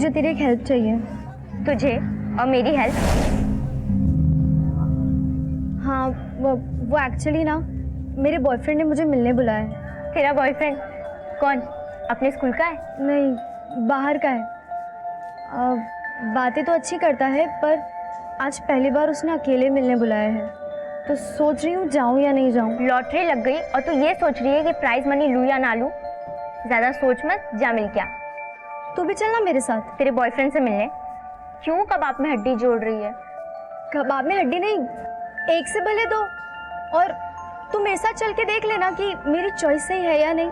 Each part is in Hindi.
मुझे तेरी एक हेल्प चाहिए। तुझे और मेरी हेल्प? हाँ, वो एक्चुअली ना मेरे बॉयफ्रेंड ने मुझे मिलने बुलाया है। तेरा बॉयफ्रेंड कौन? अपने स्कूल का है? नहीं, बाहर का है। बातें तो अच्छी करता है, पर आज पहली बार उसने अकेले मिलने बुलाया है, तो सोच रही हूँ जाऊँ या नहीं जाऊँ। लॉटरी लग गई और तू ये सोच रही है कि प्राइज मनी लूँ या ना लूँ? ज़्यादा सोच मत, जा मिल क्या। तू भी चलना मेरे साथ। तेरे बॉयफ्रेंड से मिलने? क्यों कबाब में हड्डी जोड़ रही है? कबाब में हड्डी नहीं, एक से भले दो। और तू मेरे साथ चल के देख लेना कि मेरी चॉइस सही है या नहीं।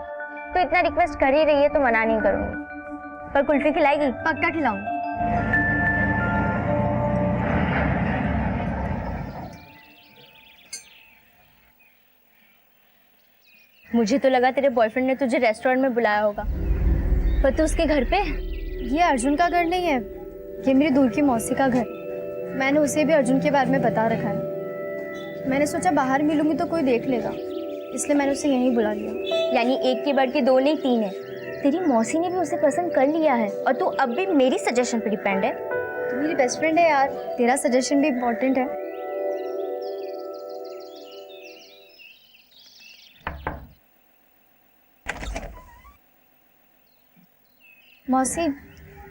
तो इतना रिक्वेस्ट कर ही रही है तो मना नहीं करूँगी। पर कुल्फी खिलाएगी? पक्का खिलाऊं। मुझे तो लगा तेरे बॉयफ्रेंड ने तुझे रेस्टोरेंट में बुलाया होगा, पर तू उसके घर पे? ये अर्जुन का घर नहीं है, ये मेरी दूर की मौसी का घर। मैंने उसे भी अर्जुन के बारे में बता रखा है। मैंने सोचा बाहर मिलूंगी तो कोई देख लेगा, इसलिए मैंने उसे यहीं बुला लिया। यानी एक की बढ़ के दो नहीं तीन है। तेरी मौसी ने भी उसे पसंद कर लिया है और तू अब भी मेरी सजेशन पे डिपेंड है। तू मेरी बेस्ट फ्रेंड है यार, तेरा सजेशन भी इम्पोर्टेंट है। मौसी,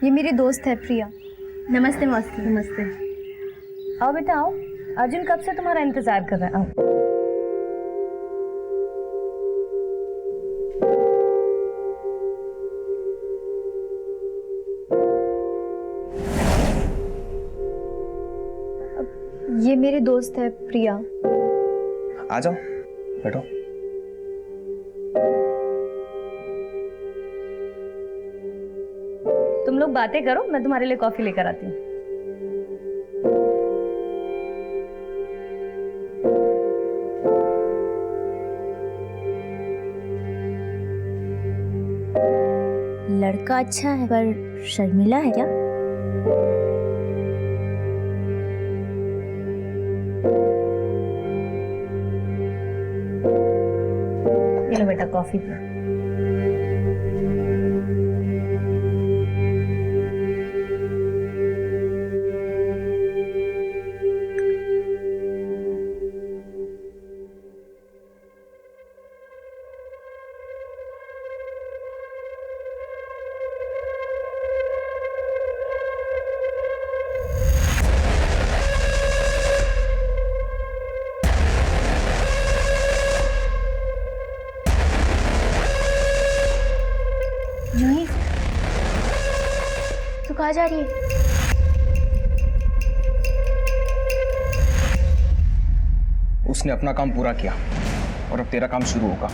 ये मेरी दोस्त है प्रिया। नमस्ते मौसी। नमस्ते। आओ बेटा आओ। अर्जुन कब से तुम्हारा इंतजार कर रहा है। आओ। ये मेरी दोस्त है प्रिया। आ जाओ, बैठो। तुम लोग बातें करो, मैं तुम्हारे लिए कॉफी लेकर आती हूँ। लड़का अच्छा है पर शर्मिला है क्या? ये लो बेटा कॉफी पियो। जूही, तू कहाँ जा रही है? उसने अपना काम पूरा किया और अब तेरा काम शुरू होगा।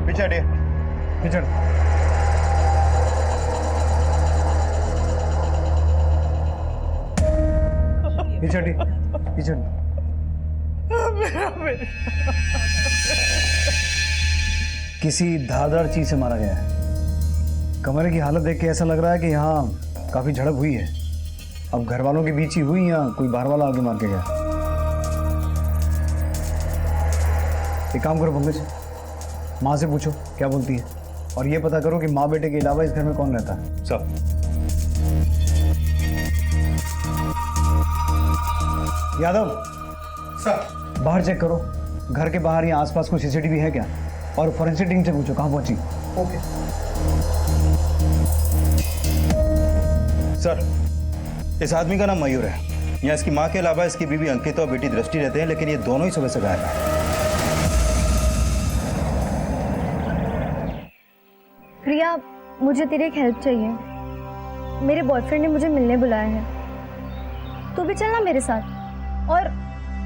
पिछड़ पिछड़ पिछड़। किसी धारदार चीज से मारा गया है। कमरे की हालत देख के ऐसा लग रहा है कि यहाँ काफी झड़प हुई है। अब घर वालों के बीच ही हुई या कोई बाहर वाला आगे मार के गया। एक काम करो पंकज, माँ से पूछो क्या बोलती है, और ये पता करो कि माँ बेटे के अलावा इस घर में कौन रहता है। सब यादव सर, बाहर चेक करो, घर के बाहर या आसपास कोई सीसीटीवी है क्या, और फोरेंसिक टीम से पूछो कहाँ पहुंची। Okay sir. इस आदमी का नाम मयूर है। यहाँ इसकी माँ के अलावा इसकी बीवी अंकिता और बेटी दृष्टि रहते हैं, लेकिन ये दोनों ही सुबह से गायब हैं। प्रिया, मुझे तेरी एक हेल्प चाहिए। मेरे बॉयफ्रेंड ने मुझे मिलने बुलाया है, तू भी चलना मेरे साथ। और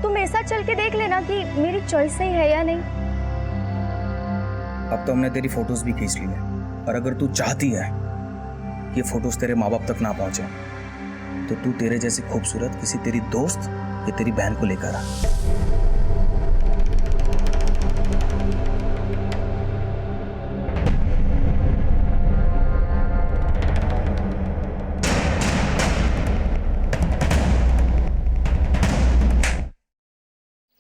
तू मेरे साथ चल के देख लेना कि मेरी चॉइस सही है या नहीं। अब तो हमने तेरी फोटोज भी खींच ली है, और अगर तू चाहती है कि ये फोटोज तेरे माँ बाप तक ना पहुंचे तो तू तेरे जैसी खूबसूरत किसी तेरी दोस्त या तेरी बहन को लेकर आ।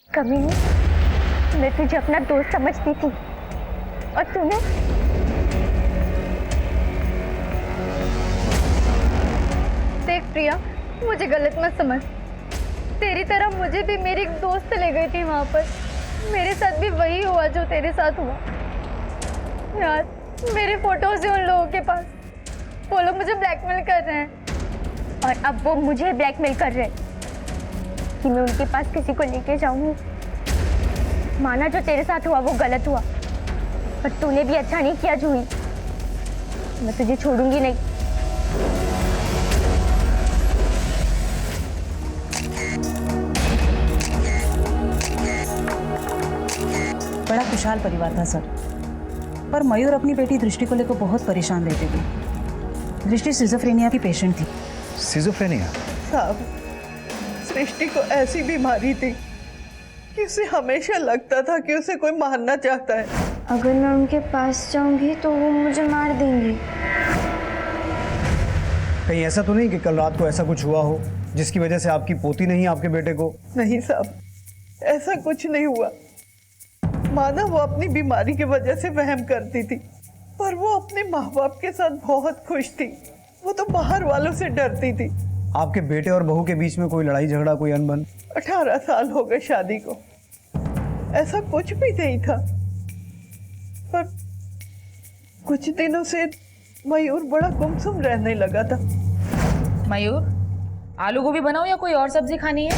कमीनी, मैं तुझे अपना दोस्त समझती थी और तूने देख प्रिया, मुझे गलत मत समझ। तेरी तरह मुझे भी मेरी एक दोस्त ले गई थी वहाँ पर। मेरे साथ भी वही हुआ जो तेरे साथ हुआ। यार, मेरे फोटोज हैं उन लोगों के पास। वो लोग मुझे ब्लैकमेल कर रहे हैं। और अब वो मुझे ब्लैकमेल कर रहे कि मैं उनके पास किसी को लेके जाऊंगी। माना जो तेरे साथ हुआ वो गलत हुआ, पर तूने भी अच्छा नहीं किया जूही। मैं तुझे छोड़ूंगी नहीं। बड़ा खुशहाल परिवार था सर, पर मयूर अपनी बेटी दृष्टि को लेकर बहुत परेशान रहती थी। दृष्टि सिजोफ्रेनिया की पेशेंट थी। सिजोफ्रेनिया? साहब, सृष्टि को ऐसी बीमारी थी कि उसे हमेशा लगता था कि उसे कोई मारना चाहता है। अगर मैं उनके पास जाऊंगी तो वो मुझे मार देंगी। कहीं ऐसा तो नहीं कि कल रात को ऐसा कुछ हुआ हो जिसकी वजह से आपकी पोती नहीं आपके बेटे को? नहीं साहब, ऐसा कुछ नहीं हुआ। माना वो अपनी बीमारी की वजह से वहम करती थी, पर वो अपने माँ बाप के साथ बहुत खुश थी। वो तो बाहर वालों से डरती थी। आपके बेटे और बहू के बीच में कोई लड़ाई झगड़ा, कोई अनबन? 18 साल हो गए शादी को, ऐसा कुछ भी नहीं था। पर कुछ दिनों से मयूर बड़ा गुमसुम रहने लगा था। मयूर, आलू गोभी बनाओ या कोई और सब्जी खानी है?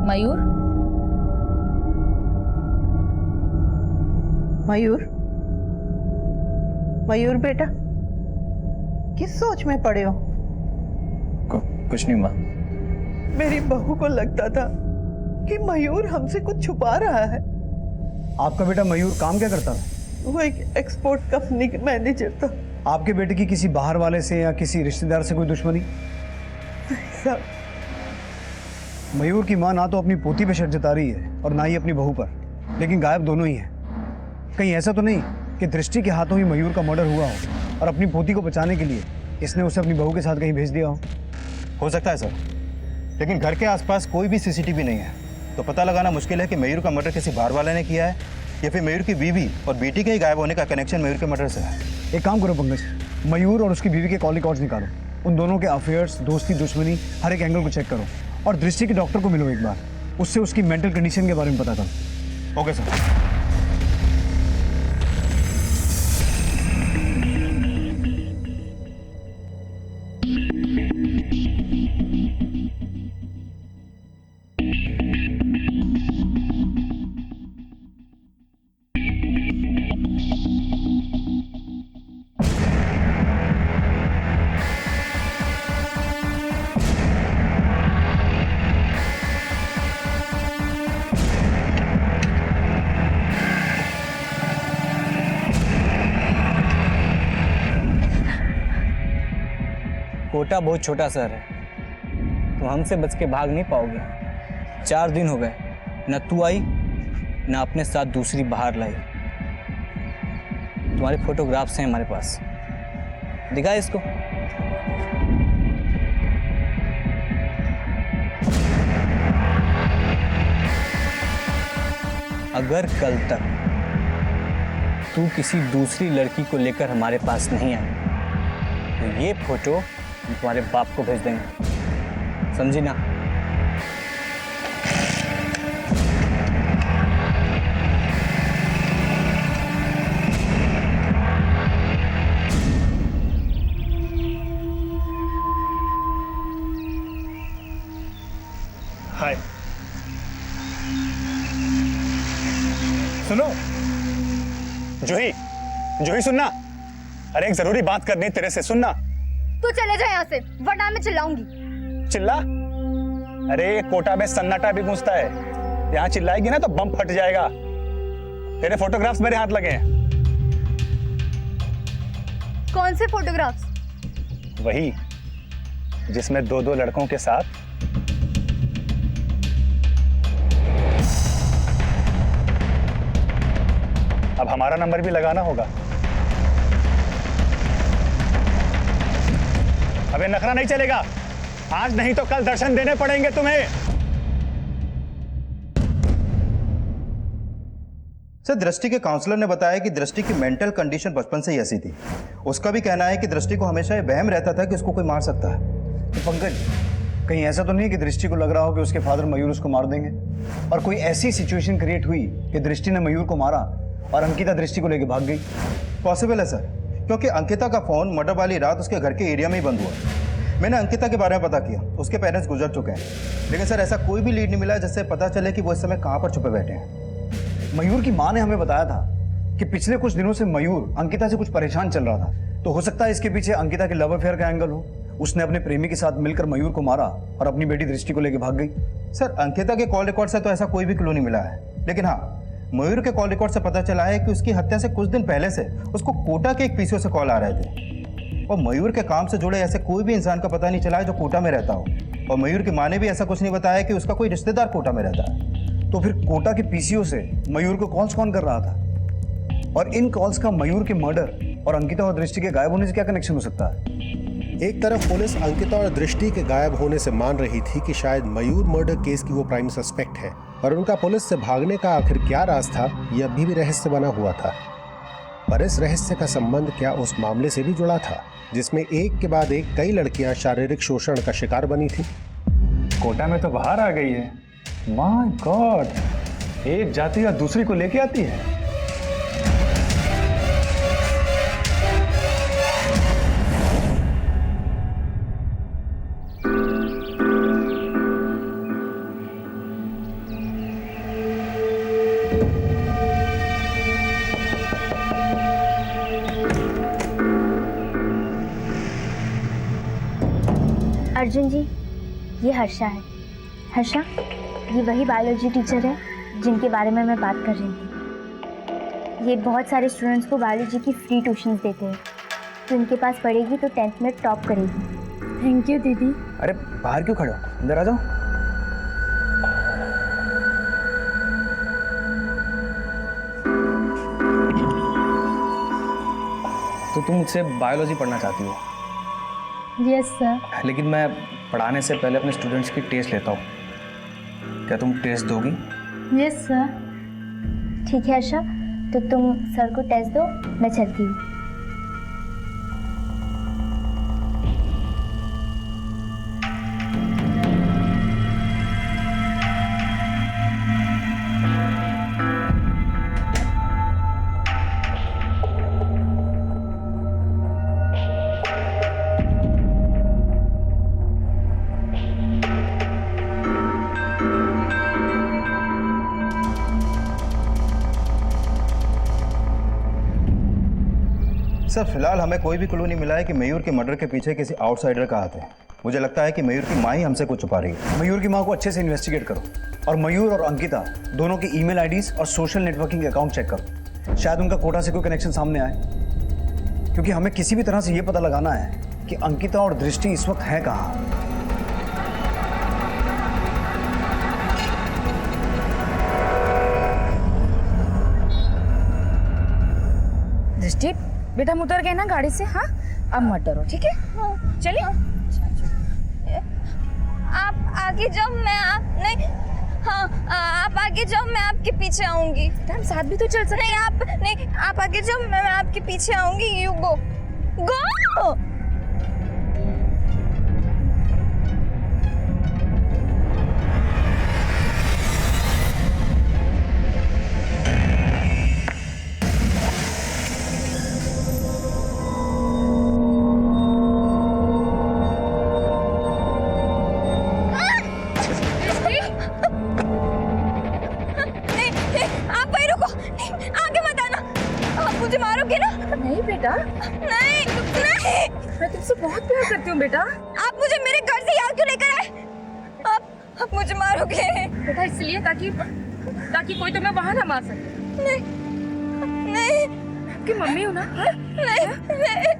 मयूर, मयूर, मयूर बेटा, किस सोच में पड़े हो? कुछ नहीं माँ। मेरी बहू को लगता था कि मयूर हमसे कुछ छुपा रहा है। आपका बेटा मयूर काम क्या करता था? वो एक एक्सपोर्ट कंपनी के मैनेजर था। आपके बेटे की किसी बाहर वाले से या किसी रिश्तेदार से कोई दुश्मनी? साहब, मयूर की माँ ना तो अपनी पोती पे शक जता रही है और ना ही अपनी बहू पर, लेकिन गायब दोनों ही हैं। कहीं ऐसा तो नहीं कि दृष्टि के हाथों ही मयूर का मर्डर हुआ हो और अपनी पोती को बचाने के लिए इसने उसे अपनी बहू के साथ कहीं भेज दिया हो सकता है सर, लेकिन घर के आसपास कोई भी सीसीटीवी नहीं है, तो पता लगाना मुश्किल है कि मयूर का मर्डर किसी बाहर वाले ने किया है या फिर मयूर की बीवी और बेटी के ही गायब होने का कनेक्शन मयूर के मर्डर से है। एक काम करो पंकज, मयूर और उसकी बीवी के कॉल रिकॉर्ड्स निकालो, उन दोनों के अफेयर्स, दोस्ती, दुश्मनी, हर एक एंगल को चेक करो और दृष्टि के डॉक्टर को मिलो एक बार, उससे उसकी मेंटल कंडीशन के बारे में पता करो। Okay sir. कोटा बहुत छोटा शहर है, तो हमसे बच के भाग नहीं पाओगे। 4 दिन हो गए, ना तू आई ना अपने साथ दूसरी बाहर लाई। तुम्हारे फोटोग्राफ्स हैं हमारे पास, दिखा इसको। अगर कल तक तू किसी दूसरी लड़की को लेकर हमारे पास नहीं आई तो ये फोटो हम तुम्हारे बाप को भेज देंगे, समझी ना? हाय, सुनो जूही, जूही सुनना। अरे एक जरूरी बात करनी है तेरे से, सुनना। तू चले जा यहाँ से, वरना मैं चिल्लाऊंगी। चिल्ला? अरे कोटा में सन्नाटा भी गूंजता है, यहाँ चिल्लाएगी ना तो बम फट जाएगा। तेरे फोटोग्राफ्स मेरे हाथ लगे हैं। कौन से फोटोग्राफ्स? वही जिसमें 2-2 लड़कों के साथ अब हमारा नंबर भी लगाना होगा। अबे नखरा नहीं चलेगा, आज नहीं तो कल दर्शन देने पड़ेंगे तुम्हें। सर, दृष्टि के काउंसलर ने बताया कि दृष्टि की मेंटल कंडीशन बचपन से ही ऐसी थी। उसका भी कहना है कि दृष्टि को हमेशा ये वहम रहता था कि उसको कोई मार सकता है। तो पंकज, कहीं ऐसा तो नहीं कि दृष्टि को लग रहा हो कि उसके फादर मयूर उसको मार देंगे, और कोई ऐसी सिचुएशन क्रिएट हुई कि दृष्टि ने मयूर को मारा और अंकिता दृष्टि को लेकर भाग गई? पॉसिबल है सर, क्योंकि अंकिता का फोन मर्डर वाली रात उसके घर के एरिया में ही बंद हुआ। मैंने अंकिता के बारे में पता किया, उसके पेरेंट्स गुजर चुके हैं, लेकिन सर ऐसा कोई भी लीड नहीं मिला जिससे पता चले कि वो इस समय कहाँ पर छुपे बैठे हैं। मयूर की माँ ने हमें बताया था कि पिछले कुछ दिनों से मयूर अंकिता से कुछ परेशान चल रहा था, तो हो सकता है इसके पीछे अंकिता के लव अफेयर का एंगल हो। उसने अपने प्रेमी के साथ मिलकर मयूर को मारा और अपनी बेटी दृष्टि को लेकर भाग गई। सर, अंकिता के कॉल रिकॉर्ड से तो ऐसा कोई भी क्लू नहीं मिला है, लेकिन हाँ, मयूर के कॉल रिकॉर्ड से पता चला है कि उसकी हत्या से कुछ दिन पहले से उसको कोटा के एक पीसीओ से कॉल आ रहे थे, और मयूर के काम से जुड़े ऐसे कोई भी इंसान का पता नहीं चला है जो कोटा में रहता हो। और मयूर की माँ ने भी ऐसा कुछ नहीं बताया कि उसका कोई रिश्तेदार कोटा में रहता है। तो फिर कोटा के पीसीओ से मयूर को कॉल्स कौन कर रहा था, और इन कॉल्स का मयूर के मर्डर और अंकिता और दृष्टि के गायब होने से क्या कनेक्शन हो सकता है? एक तरफ पुलिस अंकिता और दृष्टि के गायब होने से मान रही थी कि शायद मयूर मर्डर केस की वो प्राइम सस्पेक्ट है, और उनका पुलिस से भागने का आखिर क्या राज था, यह अभी भी रहस्य बना हुआ था। पर इस रहस्य का संबंध क्या उस मामले से भी जुड़ा था जिसमें एक के बाद एक कई लड़कियां शारीरिक शोषण का शिकार बनी थी? कोटा में तो बाहर आ गई है। माय गॉड, एक जाति या दूसरी को लेके आती है। अर्जुन जी, ये हर्षा है। हर्षा, ये वही बायोलॉजी टीचर है जिनके बारे में मैं बात कर रही थी। ये बहुत सारे स्टूडेंट्स को बायोलॉजी की फ्री ट्यूशन्स देते हैं, तो इनके पास पढ़ेगी तो 10th में टॉप करेगी। थैंक यू दीदी। अरे बाहर क्यों खड़े हो, अंदर आ जाओ। तो तुम मुझसे बायोलॉजी पढ़ना चाहती हो? Yes sir. लेकिन मैं पढ़ाने से पहले अपने स्टूडेंट्स की टेस्ट लेता हूँ। क्या तुम टेस्ट दोगी? Yes sir. ठीक है हर्षा, तो तुम सर को टेस्ट दो, मैं चलती हूँ। सर, फिलहाल हमें कोई भी क्लू नहीं मिला है कि मयूर के मर्डर के पीछे किसी आउटसाइडर का हाथ है। मुझे लगता है कि मयूर की माँ ही हमसे कुछ छुपा रही है। मयूर की माँ को अच्छे से इन्वेस्टिगेट करो, और मयूर और अंकिता दोनों की ईमेल आईडीज और सोशल नेटवर्किंग अकाउंट चेक करो। शायद उनका कोटा से कोई कनेक्शन सामने आए, क्योंकि हमें किसी भी तरह से ये पता लगाना है कि अंकिता और दृष्टि इस वक्त है कहाँ। दृष्टि, बेटा हम उतर गए ना गाड़ी से। हाँ, अब मत डरो, ठीक है? चलिए। आप आगे जाओ, मैं आप नहीं। हाँ, आप आगे जाओ, मैं आपके पीछे आऊंगी। हम साथ भी तो चल सकते। नहीं, आप नहीं, आप आगे जाओ, मैं आपके पीछे आऊंगी। यू गो गो। मुझे मारोगे ना? नहीं बेटा, नहीं नहीं, मैं तुमसे बहुत प्यार करती हूँ बेटा। आप मुझे मेरे घर से यहाँ क्यों लेकर आए? आप मुझे मारोगे? बेटा इसलिए ताकि कोई तुम्हें वहां ना मार सके। नहीं आपकी मम्मी हूँ ना? हाँ?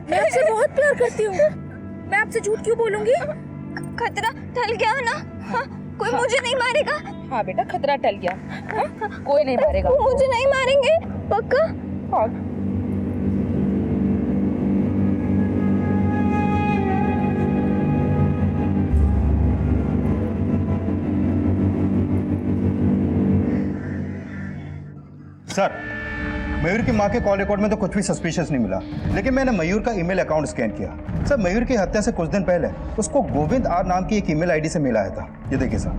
मैं आपसे बहुत प्यार करती हूँ। मैं आपसे झूठ क्यों बोलूंगी? खतरा टल गया ना? हाँ, कोई मुझे नहीं मारेगा? हाँ बेटा, खतरा टल गया। हाँ? कोई नहीं मारेगा। वो मुझे नहीं मारेंगे पक्का? हाँ। सर, मयूर की माँ के कॉल रिकॉर्ड में तो कुछ भी सस्पिशियस नहीं मिला, लेकिन मैंने मयूर का ईमेल अकाउंट स्कैन किया। सर, मयूर की हत्या से कुछ दिन पहले उसको गोविंद आर नाम की एक ईमेल आईडी से मिला आया था। ये देखिए सर।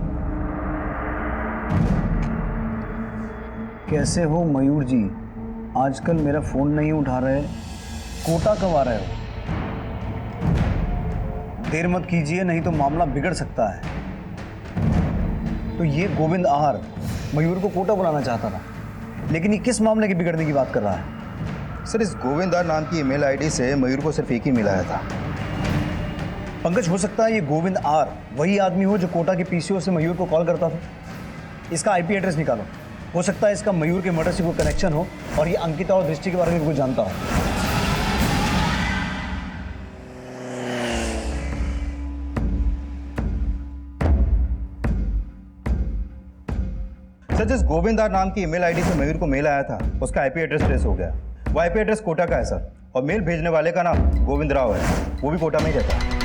कैसे हो मयूर जी? आजकल मेरा फोन नहीं उठा रहे, कोटा कब आ रहे हो? देर मत कीजिए, नहीं तो मामला बिगड़ सकता है। तो ये गोविंद आहार मयूर को कोटा बुलाना चाहता था, लेकिन ये किस मामले के बिगड़ने की बात कर रहा है? सर, इस गोविंद आर नाम की ईमेल आईडी से मयूर को सिर्फ एक ही मिला आया था। पंकज, हो सकता है ये गोविंद आर वही आदमी हो जो कोटा के पीसीओ से मयूर को कॉल करता था। इसका आईपी एड्रेस निकालो। हो सकता है इसका मयूर के मर्डर से कोई कनेक्शन हो और ये अंकिता और दृष्टि के बारे में कुछ जानता हो। सर, जिस गोविंद आर नाम की ईमेल आईडी से मयूर को मेल आया था, उसका आईपी एड्रेस ट्रेस हो गया। वो आईपी एड्रेस कोटा का है सर, और मेल भेजने वाले का नाम गोविंद राव है, वो भी कोटा में ही रहता है।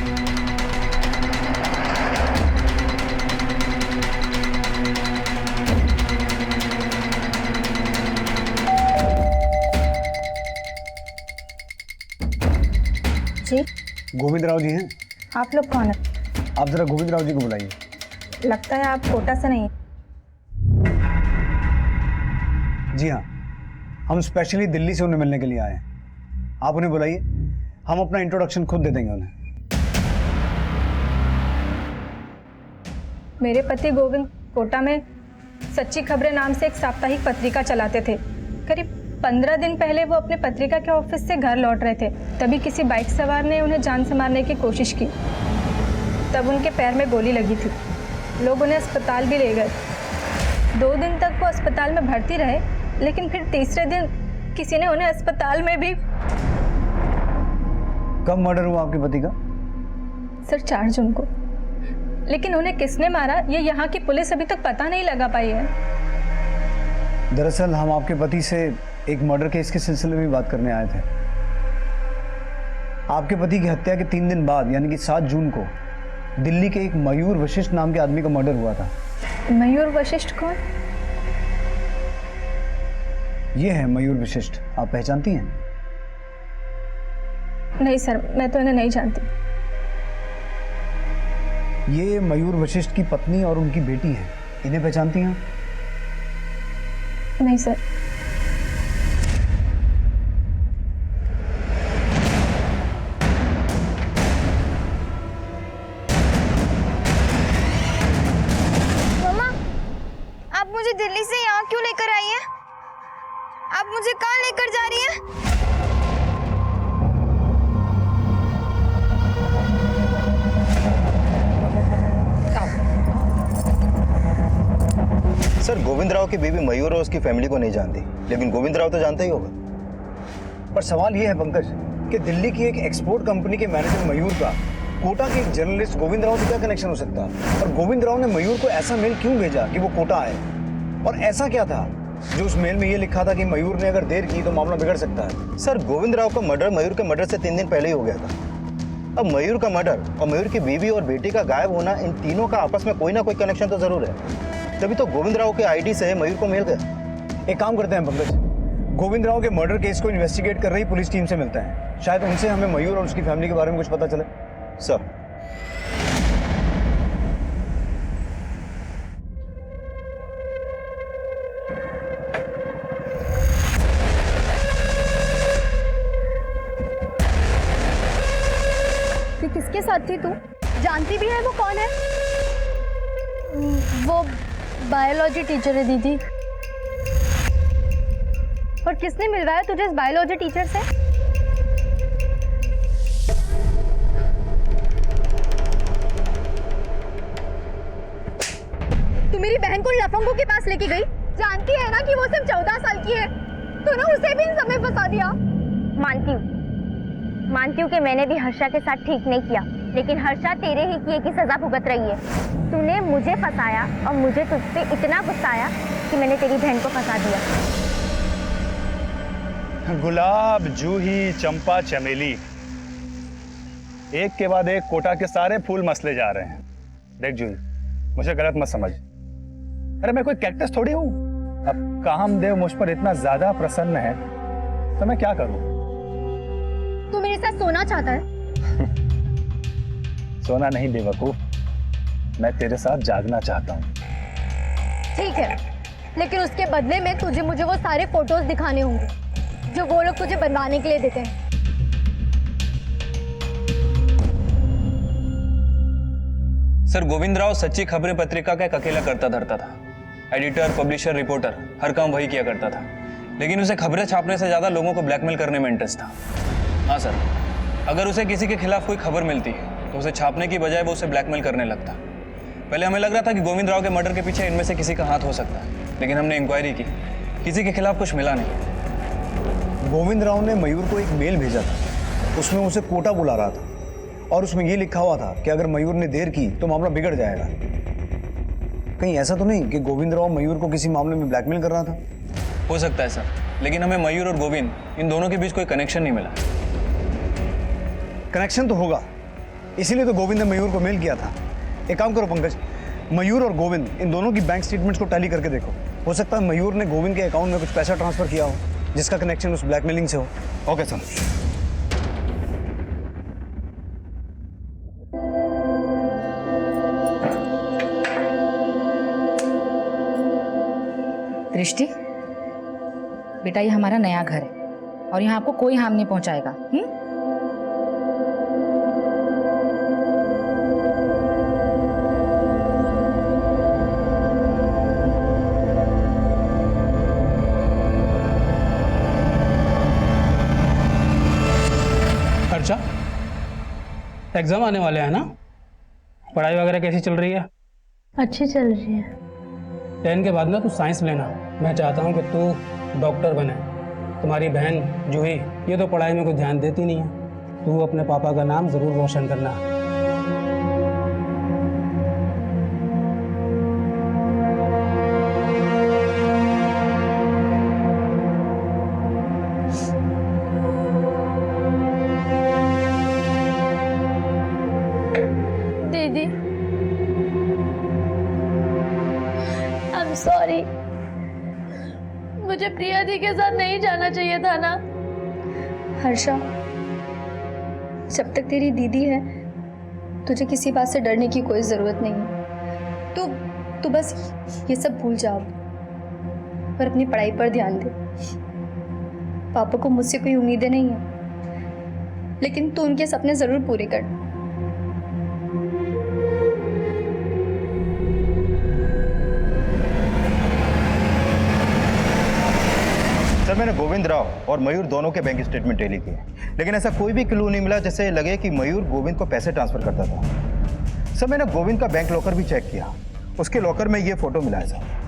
जी, गोविंद राव जी हैं? आप लोग कौन है? आप जरा गोविंद राव जी को बुलाइए। लगता है आप कोटा से नहीं। जी हाँ, हम स्पेशली दिल्ली से उन्हें मिलने के लिए आए हैं। आप उन्हें बुलाइए, हम अपना इंट्रोडक्शन खुद दे देंगे उन्हें। मेरे पति गोविंद कोटा में सच्ची खबरें नाम से एक साप्ताहिक पत्रिका चलाते थे। करीब 15 दिन पहले वो अपने पत्रिका के ऑफिस से घर लौट रहे थे, तभी किसी बाइक सवार ने उन्हें जान से मारने की कोशिश की। तब उनके पैर में गोली लगी थी। लोग उन्हें अस्पताल भी ले गए। 2 दिन तक वो अस्पताल में भर्ती रहे, लेकिन फिर तीसरे दिन किसी ने उन्हें अस्पताल में भी। कब मर्डर हुआ आपके पति का? सर, 4 जून को। लेकिन उन्हें किसने मारा ये यहाँ की पुलिस अभी तक पता नहीं लगा पाई है। दरअसल हम आपके पति से एक मर्डर केस के सिलसिले में बात करने आए थे। आपके पति की हत्या के 3 दिन बाद यानी कि 7 जून को दिल्ली के एक मयूर वशिष्ठ नाम के आदमी का मर्डर हुआ था। मयूर वशिष्ठ कौन? ये है मयूर वशिष्ठ, आप पहचानती हैं? नहीं सर, मैं तो इन्हें नहीं जानती। ये मयूर वशिष्ठ की पत्नी और उनकी बेटी है, इन्हें पहचानती हैं? नहीं सर। मम्मा, आप मुझे दिल्ली से यहाँ क्यों लेकर आई हैं? आप मुझे कहाँ लेकर जा रही हैं? सर, गोविंद राव की बीवी मयूर और उसकी फैमिली को नहीं जानती, लेकिन गोविंद राव तो जानता ही होगा। पर सवाल ये है पंकज कि दिल्ली की एक एक्सपोर्ट कंपनी के मैनेजर मयूर का कोटा के एक जर्नलिस्ट गोविंद राव से क्या कनेक्शन हो सकता है? और गोविंद राव ने मयूर को ऐसा मेल क्यों भेजा कि वो कोटा आए? और ऐसा क्या था जो उस मेल में ये लिखा था कि मयूर ने अगर देर की तो मामला बिगड़ सकता है? सर, गोविंद राव का मर्डर मयूर के मर्डर से 3 दिन पहले ही हो गया था। अब मयूर का मर्डर और मयूर की बीवी और बेटी का गायब होना, इन तीनों का आपस में कोई ना कोई कनेक्शन तो जरूर है। तभी तो गोविंद राव के आईडी से मयूर को मिल गया। एक काम करते हैं पंकज, गोविंद राव के मर्डर केस को इन्वेस्टिगेट कर रही पुलिस टीम से मिलते हैं। शायद उनसे हमें मयूर और उसकी फैमिली के बारे में कुछ पता चले। सर, किसके साथ थी तू? जानती भी है वो कौन है? वो बायोलॉजी टीचर है दीदी। और किसने मिलवाया तुझे इस बायोलॉजी टीचर से? तू मेरी बहन को लफंगों के पास लेके गई। जानती है ना कि वो सिर्फ 14 साल की है। तूने उसे भी इन सब में फंसा दिया। मानती हूँ कि मैंने भी हर्षा के साथ ठीक नहीं किया, लेकिन हर्षा तेरे ही किए की सजा भुगत रही है। तूने मुझे फंसाया और मुझे तुझ पे इतना गुस्सा आया कि मैंने तेरी बहन को फंसा दिया। गुलाब, जूही, चंपा, चमेली, एक के बाद एक कोटा के सारे फूल मसले जा रहे हैं। देख जूही, मुझे गलत मत समझ। अरे मैं कोई कैक्टस थोड़ी हूं। अब कामदेव मुझ पर इतना ज्यादा प्रसन्न है तो मैं क्या करूं? तू मेरे साथ सोना चाहता है? सोना नहीं बेवकूफ, मैं तेरे साथ जागना चाहता हूं। ठीक है, लेकिन उसके बदले में तुझे मुझे वो सारे फोटोज दिखाने होंगे जो वो लोग तुझे बनवाने के लिए देते हैं। सर, गोविंद राव सच्ची खबरें पत्रिका का एक अकेला करता धरता था। एडिटर, पब्लिशर, रिपोर्टर, हर काम वही किया करता था। लेकिन उसे खबरें छापने से ज्यादा लोगों को ब्लैकमेल करने में इंटरेस्ट था। हाँ सर, अगर उसे किसी के खिलाफ कोई खबर मिलती तो उसे छापने की बजाय वो उसे ब्लैकमेल करने लगता। पहले हमें लग रहा था कि गोविंद राव के मर्डर के पीछे इनमें से किसी का हाथ हो सकता है, लेकिन हमने इंक्वायरी की, किसी के खिलाफ कुछ मिला नहीं। गोविंद राव ने मयूर को एक मेल भेजा था, उसमें उसे कोटा बुला रहा था और उसमें ये लिखा हुआ था कि अगर मयूर ने देर की तो मामला बिगड़ जाएगा। कहीं ऐसा तो नहीं कि गोविंद राव मयूर को किसी मामले में ब्लैकमेल कर रहा था? हो सकता है सर, लेकिन हमें मयूर और गोविंद इन दोनों के बीच कोई कनेक्शन नहीं मिला। कनेक्शन तो होगा, इसीलिए तो गोविंद ने मयूर को मेल किया था। एक काम करो पंकज, मयूर और गोविंद इन दोनों की बैंक स्टेटमेंट्स को टैली करके देखो। हो सकता है मयूर ने गोविंद के अकाउंट में कुछ पैसा ट्रांसफर किया हो जिसका कनेक्शन उस ब्लैकमेलिंग से हो। Okay sir. दृष्टि, बेटा ये हमारा नया घर है और यहाँ आपको कोई हार्म नहीं पहुंचाएगा। हर्षा, एग्जाम आने वाले हैं ना? पढ़ाई वगैरह कैसी चल रही है? अच्छी चल रही है। 10 के बाद ना तू साइंस लेना। मैं चाहता हूँ कि तू डॉक्टर बने। तुम्हारी बहन जूही ये तो पढ़ाई में कोई ध्यान देती नहीं है। तू अपने पापा का नाम ज़रूर रोशन करना। दीदी, आई एम सॉरी। मुझे प्रिया दी के साथ नहीं जाना चाहिए था ना। हर्षा, जब तक तेरी दीदी है तुझे किसी बात से डरने की कोई जरूरत नहीं है। तू बस ये सब भूल जाओ और अपनी पढ़ाई पर ध्यान दे। पापा को मुझसे कोई उम्मीदें नहीं है, लेकिन तू उनके सपने जरूर पूरे कर। सर, मैंने गोविंद राव और मयूर दोनों के बैंक स्टेटमेंट टैली किए, लेकिन ऐसा कोई भी क्लू नहीं मिला जिससे लगे कि मयूर गोविंद को पैसे ट्रांसफर करता था। सर, मैंने गोविंद का बैंक लॉकर भी चेक किया, उसके लॉकर में ये फोटो मिला है सर।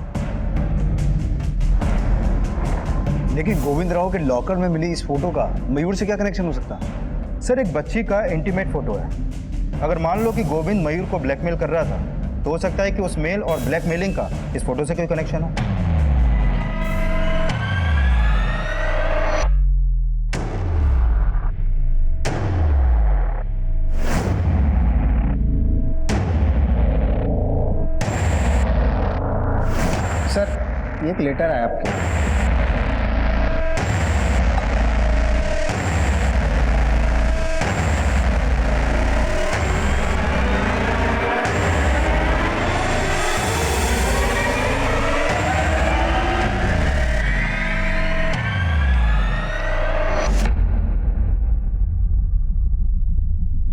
लेकिन गोविंद राव के लॉकर में मिली इस फोटो का मयूर से क्या कनेक्शन हो सकता है? सर, एक बच्ची का इंटीमेट फोटो है। अगर मान लो कि गोविंद मयूर को ब्लैकमेल कर रहा था तो हो सकता है कि उस मेल और ब्लैकमेलिंग का इस फोटो से कोई कनेक्शन हो। सर, ये एक लेटर आया आपके।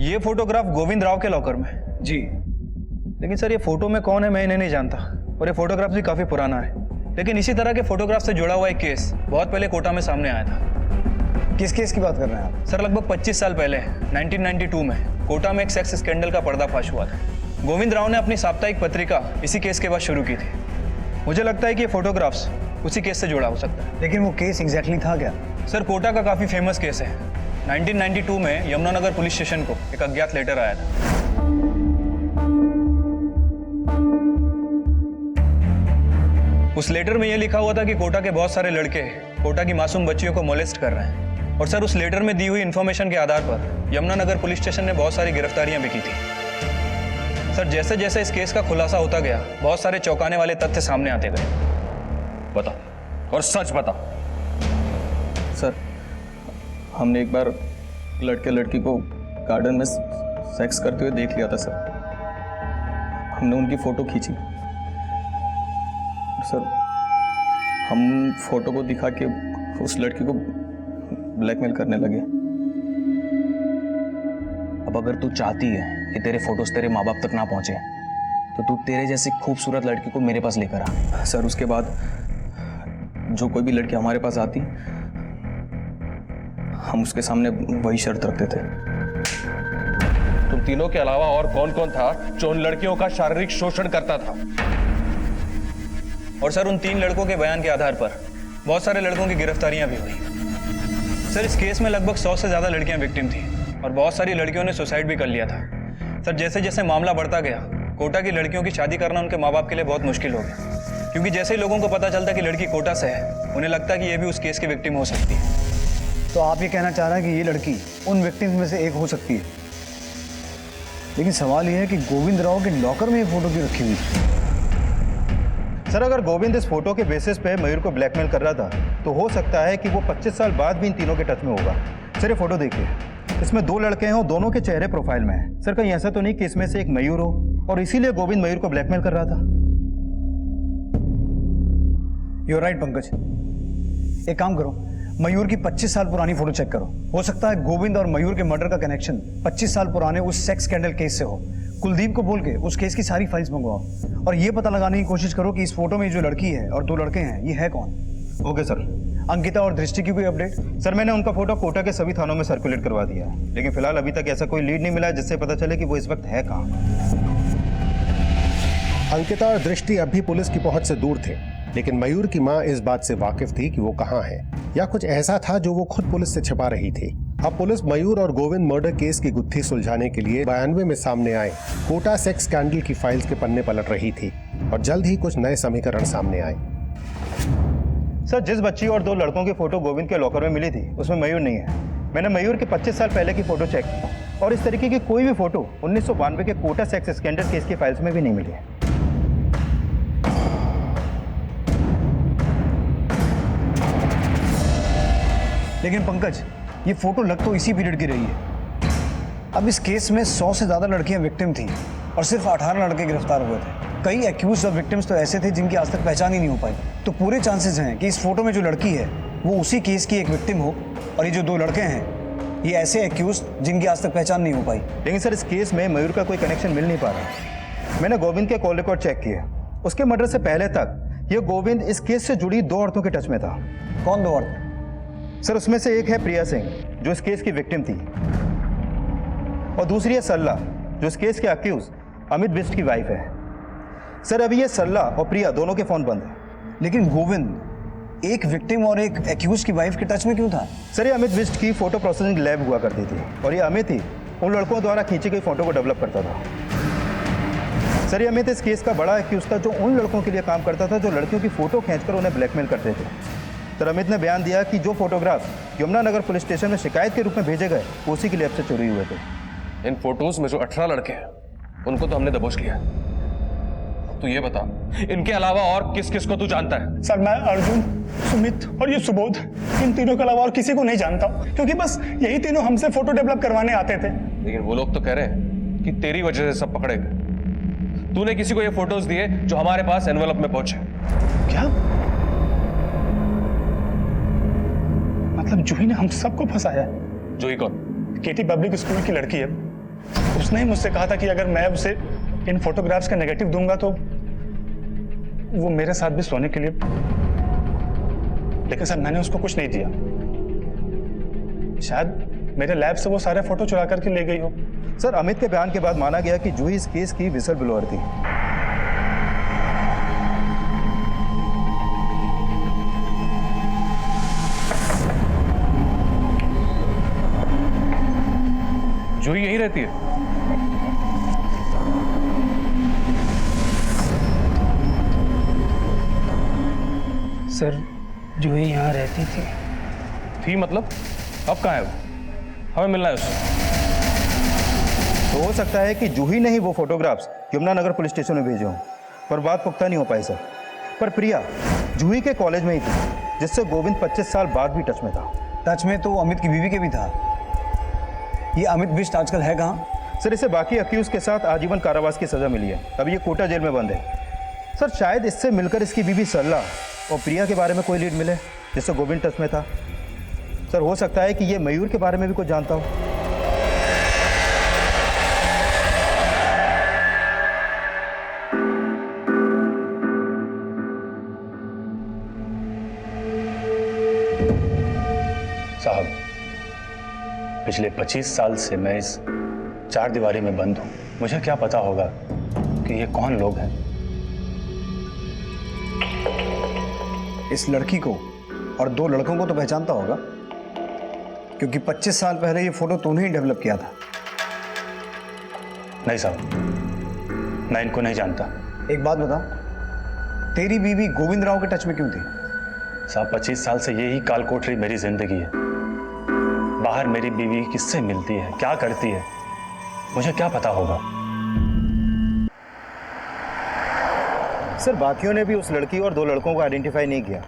ये फोटोग्राफ गोविंद राव के लॉकर में जी। लेकिन सर, ये फोटो में कौन है मैं इन्हें नहीं जानता, और ये फोटोग्राफ भी काफी पुराना है। लेकिन इसी तरह के फोटोग्राफ से जुड़ा हुआ एक केस बहुत पहले कोटा में सामने आया था। किस केस की बात कर रहे हैं आप? सर, लगभग 25 साल पहले 1992 में कोटा में एक सेक्स स्कैंडल का पर्दाफाश हुआ था। गोविंद राव ने अपनी साप्ताहिक पत्रिका इसी केस के बाद शुरू की थी। मुझे लगता है कि ये फोटोग्राफ्स उसी केस से जुड़ा हो सकता है। लेकिन वो केस एग्जैक्टली था क्या? सर कोटा का काफी फेमस केस है। 1992 में यमुनानगर पुलिस स्टेशन को एक अज्ञात लेटर आया था। उस लेटर में यह लिखा हुआ था कि कोटा के बहुत सारे लड़के कोटा की मासूम बच्चियों को मोलेस्ट कर रहे हैं। और सर उस लेटर में दी हुई इंफॉर्मेशन के आधार पर यमुनानगर पुलिस स्टेशन ने बहुत सारी गिरफ्तारियां भी की थी। सर जैसे जैसे इस केस का खुलासा होता गया, बहुत सारे चौंकाने वाले तथ्य सामने आते गए। बता और सच बता। सर हमने एक बार लड़के लड़की को गार्डन में सेक्स करते हुए देख लिया था सर। हमने उनकी फोटो खींची। सर हम फोटो को दिखा के उस लड़की को ब्लैकमेल करने लगे। अब अगर तू चाहती है कि तेरे फोटोज तेरे माँ बाप तक ना पहुंचे तो तू तेरे जैसी खूबसूरत लड़की को मेरे पास लेकर आ। सर उसके बाद जो कोई भी लड़की हमारे पास आती, हम उसके सामने वही शर्त रखते थे। तुम तीनों के अलावा और कौन कौन था जो उन लड़कियों का शारीरिक शोषण करता था? और सर उन 3 लड़कों के बयान के आधार पर बहुत सारे लड़कों की गिरफ्तारियां भी हुई। सर इस केस में लगभग 100 से ज्यादा लड़कियां विक्टिम थी और बहुत सारी लड़कियों ने सुसाइड भी कर लिया था। सर जैसे जैसे मामला बढ़ता गया, कोटा की लड़कियों की शादी करना उनके माँ बाप के लिए बहुत मुश्किल हो गया, क्योंकि जैसे ही लोगों को पता चलता कि लड़की कोटा से है, उन्हें लगता कि ये भी उस केस की विक्टिम हो सकती है। तो आप ये कहना चाह रहे हैं कि ये लड़की उन विक्टिम्स में से एक हो सकती है? लेकिन सवाल ये है कि गोविंद राव के लॉकर में ये फोटो क्यों रखी हुई है? सर अगर गोविंद इस फोटो के बेसिस पे मयूर को ब्लैकमेल कर रहा था तो हो सकता है कि वो 25 साल बाद भी इन तीनों के टच में होगा। सर ये फोटो देखिए, इसमें 2 लड़के हैं और दोनों के चेहरे प्रोफाइल में हैं। सर कहीं ऐसा तो नहीं कि इसमें से एक मयूर हो और इसीलिए गोविंद मयूर को ब्लैकमेल कर रहा था? यूर राइट पंकज, एक काम करो, मयूर की 25 साल पुरानी फोटो चेक करो। हो सकता है गोविंद और मयूर के मर्डर का कनेक्शन 25 साल पुराने उस सेक्स स्कैंडल केस से हो। कुलदीप को बोल के उस केस की सारी फाइल्स मंगवाओ और ये पता लगाने की कोशिश करो कि इस फोटो में जो लड़की है और 2 लड़के हैं, ये है कौन। Okay sir. अंकिता और दृष्टि की कोई अपडेट? सर मैंने उनका फोटो कोटा के सभी थानों में सर्कुलेट करवा दिया है, लेकिन फिलहाल अभी तक ऐसा कोई लीड नहीं मिला जिससे पता चले कि वो इस वक्त है कहाँ। अंकिता और दृष्टि अब भी पुलिस की पहुंच से दूर थे, लेकिन मयूर की मां इस बात से वाकिफ थी कि वो कहाँ है, या कुछ ऐसा था जो वो खुद पुलिस से छिपा रही थी। अब पुलिस मयूर और गोविंद मर्डर केस की गुत्थी सुलझाने के लिए 92 में सामने आए कोटा सेक्स स्कैंडल की फाइल्स के पन्ने पलट रही थी और जल्द ही कुछ नए समीकरण सामने आए। सर जिस बच्ची और 2 लड़कों की फोटो गोविंद के लॉकर में मिली थी उसमें मयूर नहीं है। मैंने मयूर के 25 साल पहले की फोटो चेक की और इस तरीके की कोई भी फोटो 1992 के कोटा सेक्स स्कैंडल केस की फाइल्स में भी नहीं मिली है। लेकिन पंकज, ये फोटो लग तो इसी पीरियड की रही है। अब इस केस में 100 से ज्यादा लड़कियां विक्टिम थी और सिर्फ 18 लड़के गिरफ्तार हुए थे। कई एक्यूज और विक्टिम्स तो ऐसे थे जिनकी आज तक पहचान ही नहीं हो पाई। तो पूरे चांसेस हैं कि इस फोटो में जो लड़की है वो उसी केस की एक विक्टिम हो और ये जो 2 लड़के हैं ये ऐसे एक्यूज जिनकी आज तक पहचान नहीं हो पाई। लेकिन सर इस केस में मयूर का कोई कनेक्शन मिल नहीं पा रहा। मैंने गोविंद के कॉल रिकॉर्ड चेक किए, उसके मर्डर से पहले तक ये गोविंद इस केस से जुड़ी 2 औरतों के टच में था। कौन 2 औरतें? सर उसमें से एक है प्रिया सिंह जो इस केस की विक्टिम थी और दूसरी है सरला जो इस केस के अक्यूज अमित बिष्ट की वाइफ है। सर अभी ये सरला और प्रिया दोनों के फोन बंद हैं। लेकिन गोविंद एक विक्टिम और एक एक्यूज की वाइफ के टच में क्यों था? सर ये अमित बिष्ट की फोटो प्रोसेसिंग लैब हुआ करती थी और ये अमित ही उन लड़कों द्वारा खींची गई फोटो को डेवलप करता था। सर ये अमित इस केस का बड़ा एक्यूज था जो उन लड़कों के लिए काम करता था जो लड़कियों की फोटो खींचकर उन्हें ब्लैकमेल करते थे। सर अमित ने बयान दिया कि जो फोटोग्राफ यमुनानगर पुलिस स्टेशन में शिकायत के रूप में भेजे गए उसी की लैब से चोरी हुए थे। इन फोटोज में जो 18 लड़के हैं उनको तो हमने दबोच लिया। तू ये बता, इनके अलावा और किस किस को तू जानता है? सर मैं अर्जुन, सुमित और ये सुबोध, इन तीनों के अलावा और किसी को नहीं जानता हूँ, क्योंकि बस यही तीनों हमसे फोटो डेवलप करवाने आते थे। लेकिन वो लोग तो कह रहे हैं कि तेरी वजह से सब पकड़े गए। तूने किसी को ये फोटोज दिए जो हमारे पास एनवेलप में पहुंचे। क्या मतलब जूही ने हम सबको फंसाया? जूही कौन? केटी पब्लिक स्कूल की लड़की है। उसने ही मुझसे कहा था कि अगर मैं उसे इन फोटोग्राफ्स का नेगेटिव दूंगा तो वो मेरे साथ भी सोने के लिए, लेकिन सर मैंने उसको कुछ नहीं दिया। शायद मेरे लैब से वो सारे फोटो चुरा करके ले गई हो। सर अमित के बयान के बाद माना गया कि जूही इस केस की विसल ब्लोअर थी। जूही यहीं रहती है? सर जूही यहाँ रहती थी मतलब अब कहाँ है वो? हमें मिलना है उससे। तो हो सकता है कि जूही ने ही वो फोटोग्राफ्स यमुनानगर पुलिस स्टेशन में भेजे हों, पर बात पुख्ता नहीं हो पाई सर। पर प्रिया जूही के कॉलेज में ही थी, जिससे गोविंद 25 साल बाद भी टच में था। टच में तो अमित की बीवी के भी था। ये अमित बिष्ट आजकल है कहाँ? सर इसे बाकी अक्यूज के साथ आजीवन कारावास की सजा मिली है। अभी ये कोटा जेल में बंद है। सर शायद इससे मिलकर इसकी बीवी सरला और प्रिया के बारे में कोई लीड मिले, जिससे गोविंद टच में था। सर हो सकता है कि ये मयूर के बारे में भी कुछ जानता हो। साहब, पिछले 25 साल से मैं इस चार दीवारी में बंद हूं। मुझे क्या पता होगा कि ये कौन लोग हैं। इस लड़की को और 2 लड़कों को तो पहचानता होगा, क्योंकि 25 साल पहले ये फोटो तूने ही डेवलप किया था। नहीं साहब, मैं इनको नहीं जानता। एक बात बता, तेरी बीवी गोविंद राव के टच में क्यों थी? साहब 25 साल से यही काल कोठरी मेरी जिंदगी है। बाहर मेरी बीवी किससे मिलती है, क्या करती है, मुझे क्या पता होगा। सर बाकियों ने भी उस लड़की और 2 लड़कों को आइडेंटिफाई नहीं किया।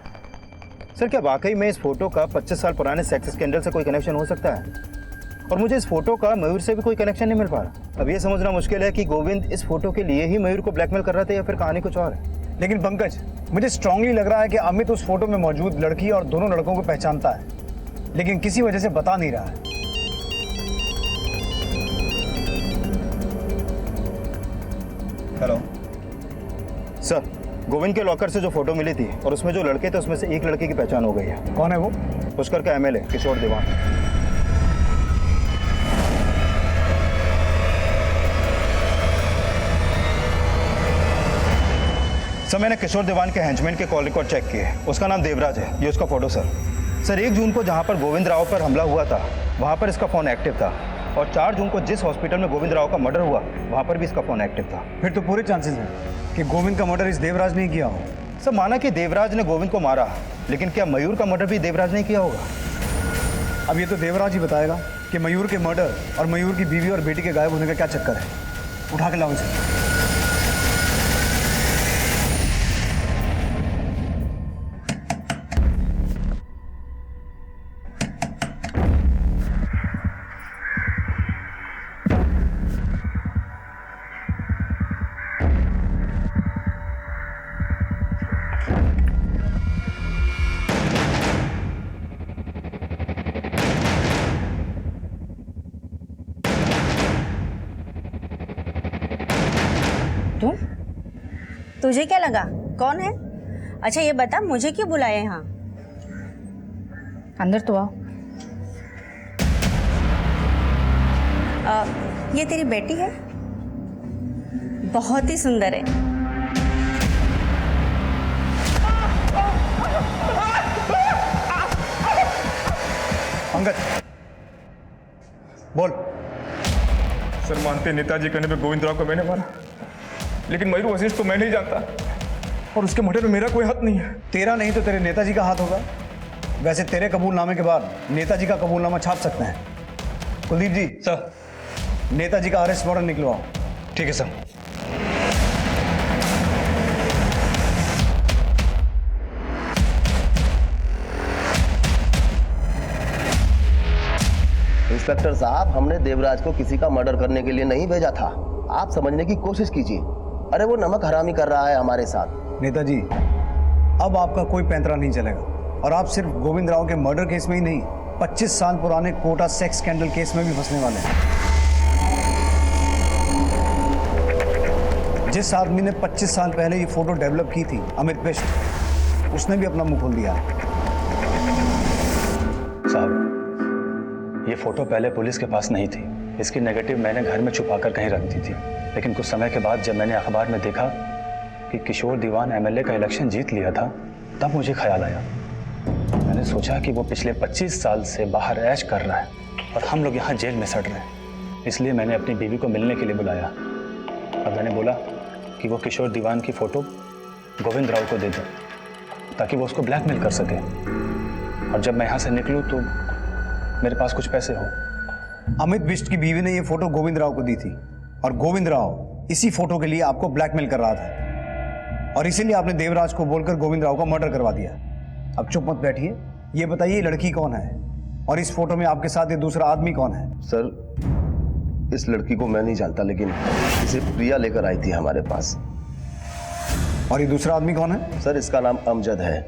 सर क्या वाकई में इस फोटो का 25 साल पुराने सेक्स स्कैंडल से कोई कनेक्शन हो सकता है? और मुझे इस फोटो का मयूर से भी कोई कनेक्शन नहीं मिल पा रहा। अब ये समझना मुश्किल है कि गोविंद इस फोटो के लिए ही मयूर को ब्लैकमेल कर रहा था या फिर कहानी कुछ और है। लेकिन पंकज, मुझे स्ट्रांगली लग रहा है कि अमित उस फोटो में मौजूद लड़की और दोनों लड़कों को पहचानता है, लेकिन किसी वजह से बता नहीं रहा है। हेलो सर, गोविंद के लॉकर से जो फोटो मिली थी और उसमें जो लड़के थे उसमें से एक लड़के की पहचान हो गई है। कौन है वो? पुष्कर का एमएलए किशोर दीवान। सर मैंने किशोर दीवान के हेंचमैन के कॉल रिकॉर्ड चेक किए। उसका नाम देवराज है, ये उसका फोटो सर। सर 1 जून को जहां पर गोविंद राव पर हमला हुआ था वहां पर इसका फ़ोन एक्टिव था, और 4 जून को जिस हॉस्पिटल में गोविंद राव का मर्डर हुआ वहां पर भी इसका फ़ोन एक्टिव था। फिर तो पूरे चांसेस हैं कि गोविंद का मर्डर इस देवराज ने किया हो। सर माना कि देवराज ने गोविंद को मारा, लेकिन क्या मयूर का मर्डर भी देवराज ने किया होगा? अब ये तो देवराज ही बताएगा कि मयूर के मर्डर और मयूर की बीवी और बेटी के गायब होने का क्या चक्कर है। उठा के लाओ इसे। तुझे क्या लगा कौन है? अच्छा ये बता, मुझे क्यों बुलाया यहाँ? अंदर तो आओ। ये तेरी बेटी है? बहुत ही सुंदर है। पंकज बोल। सर मानते नेताजी कहने पे गोविंद राव को मैंने मारा, लेकिन मयूर वशिष्ठ को मैं नहीं जानता और उसके मर्डर में मेरा कोई हाथ नहीं है। तेरा नहीं तो तेरे नेताजी का हाथ होगा। वैसे तेरे कबूलनामे के बाद नेताजी का कबूलनामा छाप सकते हैं। कुलदीप जी सर, नेताजी का अरेस्ट वारंट निकलवाओ। ठीक है सर। इंस्पेक्टर साहब, हमने देवराज को किसी का मर्डर करने के लिए नहीं भेजा था। आप समझने की कोशिश कीजिए। अरे वो नमक हरामी कर रहा है हमारे साथ। नेताजी, अब आपका कोई पैंतरा नहीं चलेगा, और आप सिर्फ गोविंद राव के मर्डर केस में ही नहीं, 25 साल पुराने कोटा सेक्स स्कैंडल केस में भी फंसने वाले हैं। जिस आदमी ने 25 साल पहले ये फोटो डेवलप की थी, अमित बिष्ट, उसने भी अपना मुंह खोल दिया। साहब, ये फोटो पहले पुलिस के पास नहीं थी। इसकी नेगेटिव मैंने घर में छुपाकर कहीं रख दी थी, लेकिन कुछ समय के बाद जब मैंने अखबार में देखा कि किशोर दीवान एमएलए का इलेक्शन जीत लिया था, तब मुझे ख्याल आया। मैंने सोचा कि वो पिछले 25 साल से बाहर ऐश कर रहा है और हम लोग यहाँ जेल में सड़ रहे हैं। इसलिए मैंने अपनी बीवी को मिलने के लिए बुलाया और मैंने बोला कि वो किशोर दीवान की फ़ोटो गोविंद राव को दे दे ताकि वो उसको ब्लैकमेल कर सके, और जब मैं यहाँ से निकलूँ तो मेरे पास कुछ पैसे हो। अमित बिष्ट की बीवी ने ये फोटो गोविंद राव को दी थी और गोविंद राव इसी फोटो के लिए आपको ब्लैकमेल कर रहा था और इसीलिए आपने देवराज को बोलकर गोविंद राव का मर्डर करवा दिया। अब चुप मत बैठिए, ये बताइए लड़की कौन है और इस फोटो में आपके साथ ये दूसरा आदमी कौन है? सर, इस लड़की को मैं नहीं जानता, लेकिन इसे प्रिया लेकर आई थी हमारे पास। और ये दूसरा आदमी कौन है? सर, इसका नाम अमजद है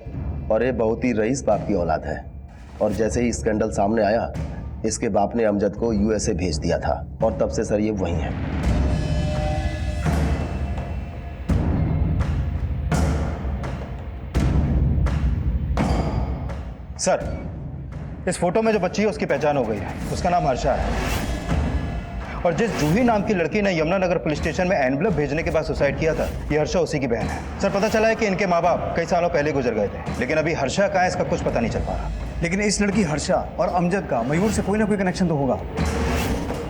और ये बहुत ही रईस बाप की औलाद है। और जैसे ही स्कैंडल सामने आया, इसके बाप ने अमजद को यूएसए भेज दिया था और तब से सर ये वही है। सर, इस फोटो में जो बच्ची है उसकी पहचान हो गई है। उसका नाम हर्षा है और जिस जूही नाम की लड़की ने यमुनानगर पुलिस स्टेशन में एनवलप भेजने के बाद सुसाइड किया था, ये हर्षा उसी की बहन है। सर, पता चला है कि इनके माँ बाप कई सालों पहले गुजर गए थे, लेकिन अभी हर्षा कहाँ है इसका कुछ पता नहीं चल पा रहा। लेकिन इस लड़की हर्षा और अमजद का मयूर से कोई ना कोई कनेक्शन तो होगा।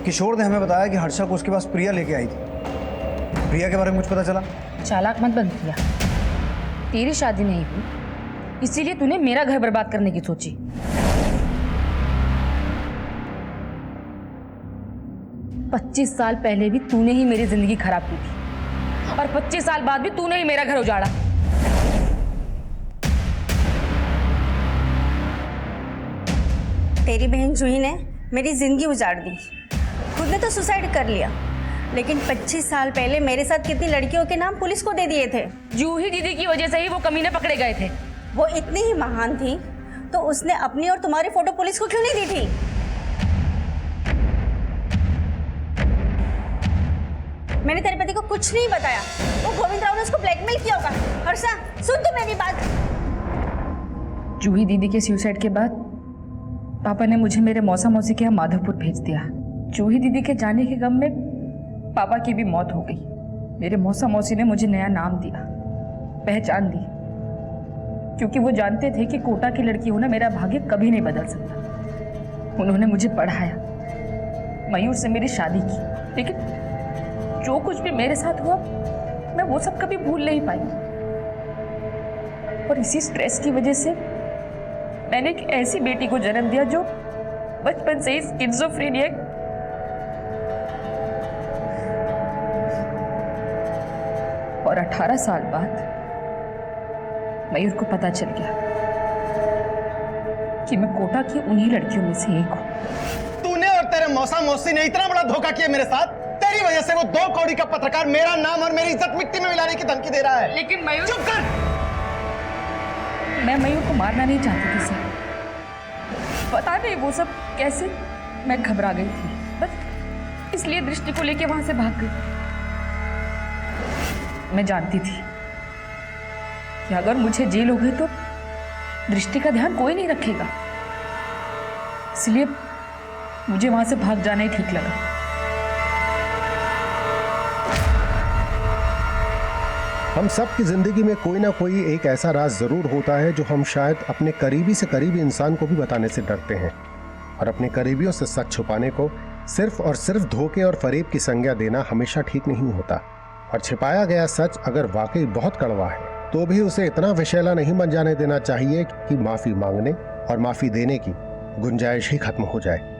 किशोर ने हमें बताया कि हर्षा को उसके पास प्रिया लेके आई थी। प्रिया के बारे में कुछ पता चला? चालाक मत बन प्रिया, तेरी शादी नहीं हुई इसीलिए तूने मेरा घर बर्बाद करने की सोची। पच्चीस साल पहले भी तूने ही मेरी जिंदगी खराब की थी और 25 साल बाद भी तूने ही मेरा घर उजाड़ा। तेरी बहन जूही ने मेरी जिंदगी उजाड़ दी, खुद ने तो सुसाइड कर लिया, लेकिन 25 साल पहले मेरे साथ कितनी लड़कियों के नाम पुलिस को दे दिए थे। जूही दीदी की वजह से ही वो कमीने पकड़े गए थे। वो इतनी ही महान थी तो उसने अपनी और तुम्हारी फोटो पुलिस को क्यों नहीं दी थी? मैंने तेरे पति को कुछ नहीं बताया, वो गोविंद राव ने उसको ब्लैकमेल किया होगा। हर्षा, सुन तो मेरी बात। जूही दीदी के सुसाइड के बाद पापा ने मुझे मेरे मौसा मौसी के यहाँ माधवपुर भेज दिया। जूही दीदी के जाने के गम में पापा की भी मौत हो गई। मेरे मौसा मौसी ने मुझे नया नाम दिया, पहचान दी, क्योंकि वो जानते थे कि कोटा की लड़की होना मेरा भाग्य कभी नहीं बदल सकता। उन्होंने मुझे पढ़ाया, मयूर से मेरी शादी की, लेकिन जो कुछ भी मेरे साथ हुआ मैं वो सब कभी भूल नहीं पाई। और इसी स्ट्रेस की वजह से मैंने एक ऐसी बेटी को जन्म दिया जो बचपन से ही स्किज़ोफ्रेनिया और 18 साल बाद मयूर को पता चल गया कि मैं कोटा की उन्हीं लड़कियों में से एक हूं। तूने और तेरे मौसा मौसी ने इतना बड़ा धोखा किया मेरे साथ, तेरी वजह से वो 2 कौड़ी का पत्रकार मेरा नाम और मेरी इज्जत मिट्टी में मिलाने की धमकी दे रहा है। लेकिन मयूर, चुप कर। मैं मयूर को मारना नहीं चाहती थी सर, पता नहीं वो सब कैसे मैं घबरा गई थी, बस इसलिए दृष्टि को लेके वहां से भाग गई। मैं जानती थी कि अगर मुझे जेल हो गई तो दृष्टि का ध्यान कोई नहीं रखेगा, इसलिए मुझे वहां से भाग जाना ही ठीक लगा। हम सब की जिंदगी में कोई ना कोई एक ऐसा राज जरूर होता है जो हम शायद अपने करीबी से करीबी इंसान को भी बताने से डरते हैं, और अपने करीबियों से सच छुपाने को सिर्फ और सिर्फ धोखे और फरेब की संज्ञा देना हमेशा ठीक नहीं होता। और छिपाया गया सच अगर वाकई बहुत कड़वा है तो भी उसे इतना विषैला नहीं बन जाने देना चाहिए कि माफी मांगने और माफी देने की गुंजाइश ही खत्म हो जाए।